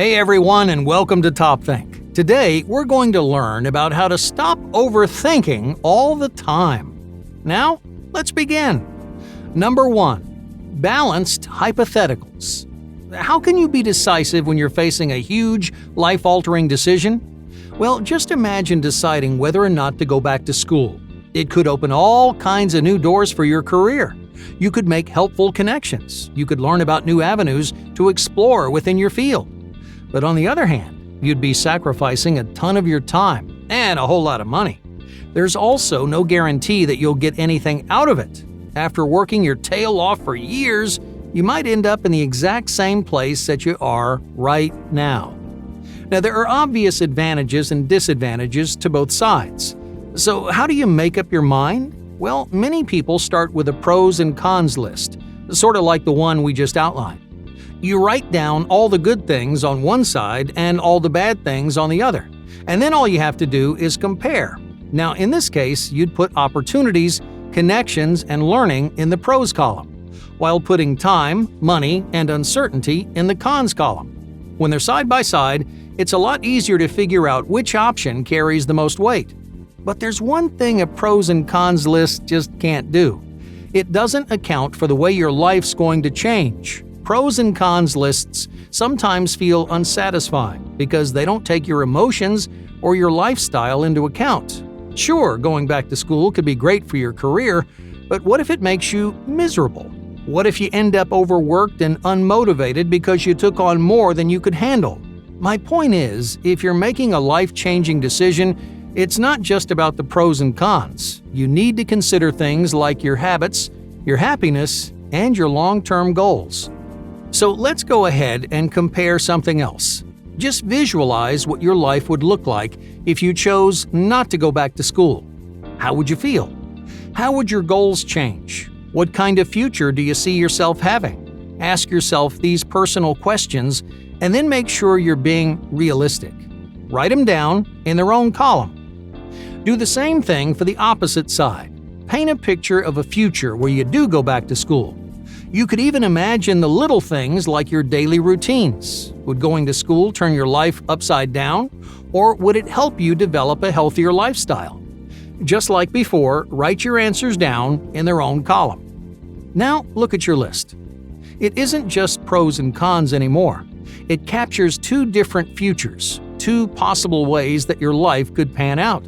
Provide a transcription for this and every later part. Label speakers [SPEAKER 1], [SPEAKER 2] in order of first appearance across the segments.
[SPEAKER 1] Hey everyone, and welcome to Top Think. Today, we're going to learn about how to stop overthinking all the time. Now, let's begin. Number 1. Balanced hypotheticals. How can you be decisive when you're facing a huge, life-altering decision? Well, just imagine deciding whether or not to go back to school. It could open all kinds of new doors for your career. You could make helpful connections. You could learn about new avenues to explore within your field. But on the other hand, you'd be sacrificing a ton of your time and a whole lot of money. There's also no guarantee that you'll get anything out of it. After working your tail off for years, you might end up in the exact same place that you are right now. Now, there are obvious advantages and disadvantages to both sides. So how do you make up your mind? Well, many people start with a pros and cons list, sort of like the one we just outlined. You write down all the good things on one side and all the bad things on the other, and then all you have to do is compare. Now, in this case, you'd put opportunities, connections, and learning in the pros column, while putting time, money, and uncertainty in the cons column. When they're side by side, it's a lot easier to figure out which option carries the most weight. But there's one thing a pros and cons list just can't do. It doesn't account for the way your life's going to change. Pros and cons lists sometimes feel unsatisfying because they don't take your emotions or your lifestyle into account. Sure, going back to school could be great for your career, but what if it makes you miserable? What if you end up overworked and unmotivated because you took on more than you could handle? My point is, if you're making a life-changing decision, it's not just about the pros and cons. You need to consider things like your habits, your happiness, and your long-term goals. So let's go ahead and compare something else. Just visualize what your life would look like if you chose not to go back to school. How would you feel? How would your goals change? What kind of future do you see yourself having? Ask yourself these personal questions and then make sure you're being realistic. Write them down in their own column. Do the same thing for the opposite side. Paint a picture of a future where you do go back to school. You could even imagine the little things like your daily routines. Would going to school turn your life upside down, or would it help you develop a healthier lifestyle? Just like before, write your answers down in their own column. Now look at your list. It isn't just pros and cons anymore. It captures two different futures, two possible ways that your life could pan out.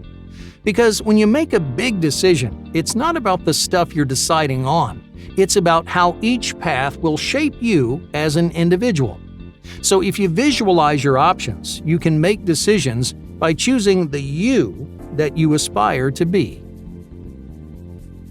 [SPEAKER 1] Because when you make a big decision, it's not about the stuff you're deciding on. It's about how each path will shape you as an individual. So if you visualize your options, you can make decisions by choosing the you that you aspire to be.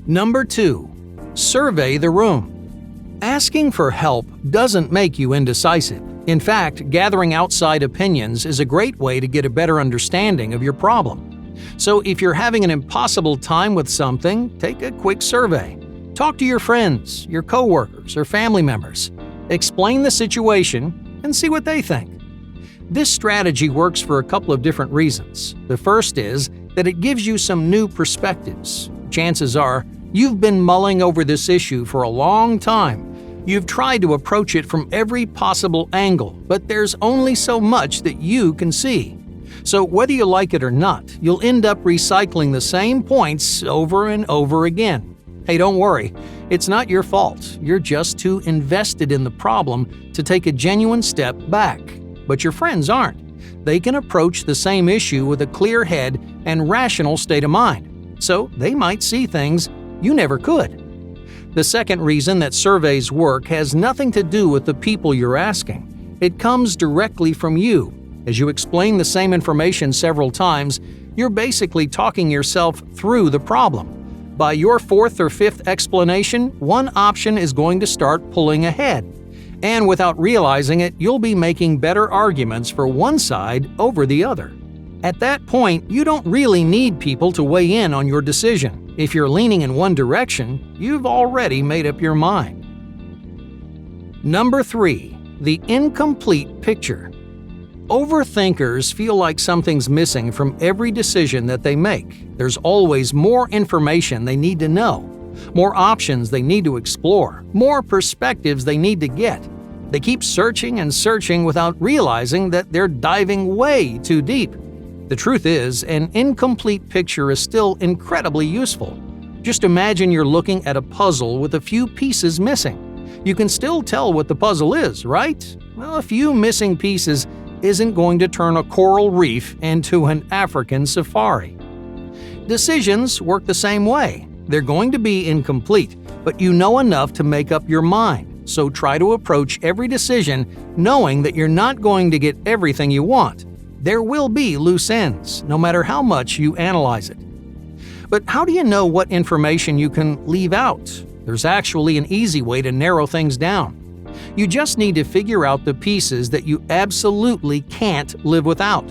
[SPEAKER 1] Number 2. Survey the room. Asking for help doesn't make you indecisive. In fact, gathering outside opinions is a great way to get a better understanding of your problem. So if you're having an impossible time with something, take a quick survey. Talk to your friends, your coworkers, or family members. Explain the situation and see what they think. This strategy works for a couple of different reasons. The first is that it gives you some new perspectives. Chances are you've been mulling over this issue for a long time. You've tried to approach it from every possible angle, but there's only so much that you can see. So whether you like it or not, you'll end up recycling the same points over and over again. Hey, don't worry. It's not your fault. You're just too invested in the problem to take a genuine step back. But your friends aren't. They can approach the same issue with a clear head and rational state of mind. So they might see things you never could. The second reason that surveys work has nothing to do with the people you're asking. It comes directly from you. As you explain the same information several times, you're basically talking yourself through the problem. By your fourth or fifth explanation, one option is going to start pulling ahead. And without realizing it, you'll be making better arguments for one side over the other. At that point, you don't really need people to weigh in on your decision. If you're leaning in one direction, you've already made up your mind. Number 3. The incomplete picture. Overthinkers feel like something's missing from every decision that they make. There's always more information they need to know, more options they need to explore, more perspectives they need to get. They keep searching and searching without realizing that they're diving way too deep. The truth is, an incomplete picture is still incredibly useful. Just imagine you're looking at a puzzle with a few pieces missing. You can still tell what the puzzle is, right? Well, a few missing pieces isn't going to turn a coral reef into an African safari. Decisions work the same way. They're going to be incomplete, but you know enough to make up your mind. So try to approach every decision knowing that you're not going to get everything you want. There will be loose ends, no matter how much you analyze it. But how do you know what information you can leave out? There's actually an easy way to narrow things down. You just need to figure out the pieces that you absolutely can't live without.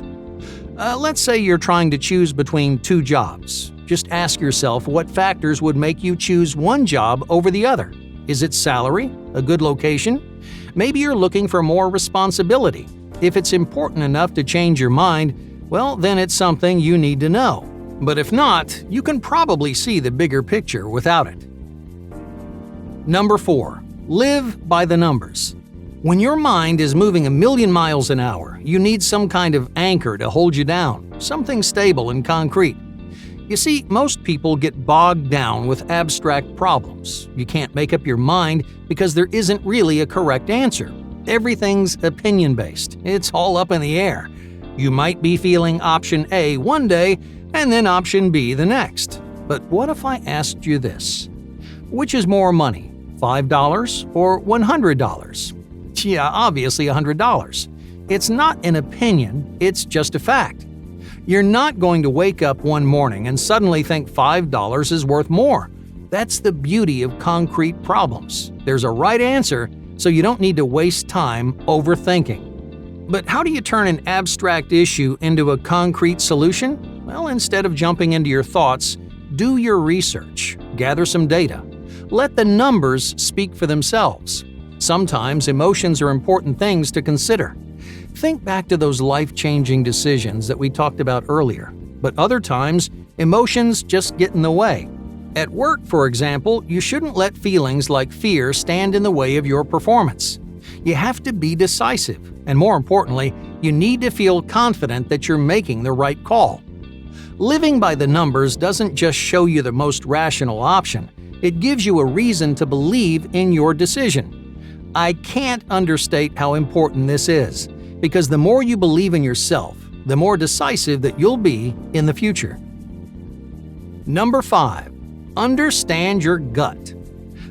[SPEAKER 1] Let's say you're trying to choose between two jobs. Just ask yourself what factors would make you choose one job over the other. Is it salary? A good location? Maybe you're looking for more responsibility. If it's important enough to change your mind, well, then it's something you need to know. But if not, you can probably see the bigger picture without it. Number 4. Live by the numbers. When your mind is moving 1,000,000 miles an hour, you need some kind of anchor to hold you down, something stable and concrete. You see, most people get bogged down with abstract problems. You can't make up your mind because there isn't really a correct answer. Everything's opinion-based. It's all up in the air. You might be feeling option A one day and then option B the next. But what if I asked you this? Which is more money, $5 or $100? Yeah, obviously $100. It's not an opinion, it's just a fact. You're not going to wake up one morning and suddenly think $5 is worth more. That's the beauty of concrete problems. There's a right answer, so you don't need to waste time overthinking. But how do you turn an abstract issue into a concrete solution? Well, instead of jumping into your thoughts, do your research, gather some data. Let the numbers speak for themselves. Sometimes emotions are important things to consider. Think back to those life-changing decisions that we talked about earlier. But other times, emotions just get in the way. At work, for example, you shouldn't let feelings like fear stand in the way of your performance. You have to be decisive, and more importantly, you need to feel confident that you're making the right call. Living by the numbers doesn't just show you the most rational option, it gives you a reason to believe in your decision. I can't understate how important this is, because the more you believe in yourself, the more decisive that you'll be in the future. Number 5. Understand your gut.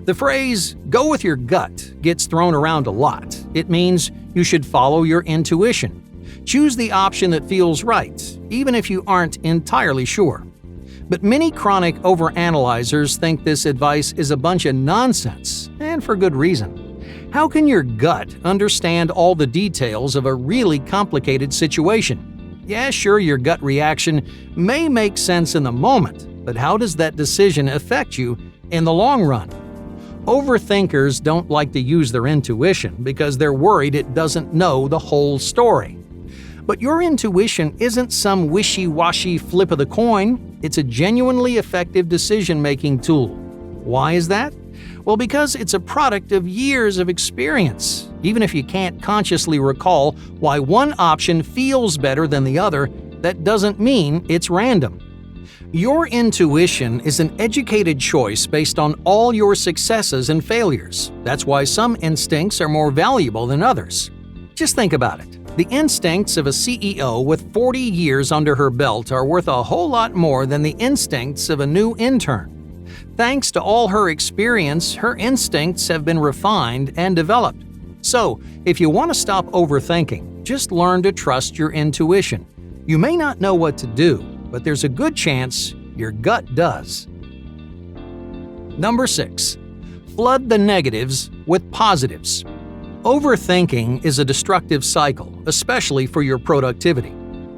[SPEAKER 1] The phrase, "go with your gut," gets thrown around a lot. It means you should follow your intuition. Choose the option that feels right, even if you aren't entirely sure. But many chronic overanalyzers think this advice is a bunch of nonsense, and for good reason. How can your gut understand all the details of a really complicated situation? Yeah, sure, your gut reaction may make sense in the moment, but how does that decision affect you in the long run? Overthinkers don't like to use their intuition because they're worried it doesn't know the whole story. But your intuition isn't some wishy-washy flip of the coin, it's a genuinely effective decision-making tool. Why is that? Well, because it's a product of years of experience. Even if you can't consciously recall why one option feels better than the other, that doesn't mean it's random. Your intuition is an educated choice based on all your successes and failures. That's why some instincts are more valuable than others. Just think about it. The instincts of a CEO with 40 years under her belt are worth a whole lot more than the instincts of a new intern. Thanks to all her experience, her instincts have been refined and developed. So, if you want to stop overthinking, just learn to trust your intuition. You may not know what to do, but there's a good chance your gut does. Number 6. Flood the negatives with positives. Overthinking is a destructive cycle, especially for your productivity.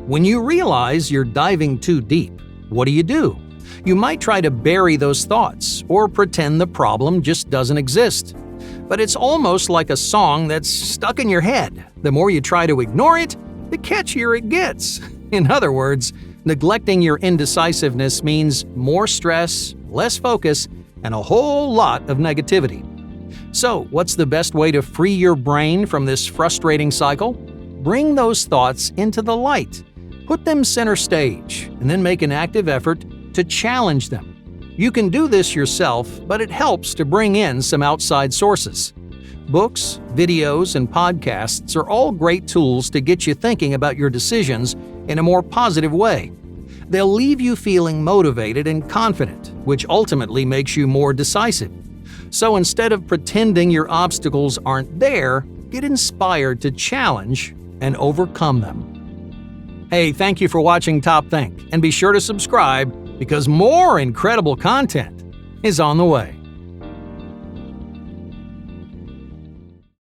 [SPEAKER 1] When you realize you're diving too deep, what do? You might try to bury those thoughts or pretend the problem just doesn't exist. But it's almost like a song that's stuck in your head. The more you try to ignore it, the catchier it gets. In other words, neglecting your indecisiveness means more stress, less focus, and a whole lot of negativity. So, what's the best way to free your brain from this frustrating cycle? Bring those thoughts into the light. Put them center stage, and then make an active effort to challenge them. You can do this yourself, but it helps to bring in some outside sources. Books, videos, and podcasts are all great tools to get you thinking about your decisions in a more positive way. They'll leave you feeling motivated and confident, which ultimately makes you more decisive. So instead of pretending your obstacles aren't there, get inspired to challenge and overcome them. Hey, thank you for watching Top Think, and be sure to subscribe because more incredible content is on the way.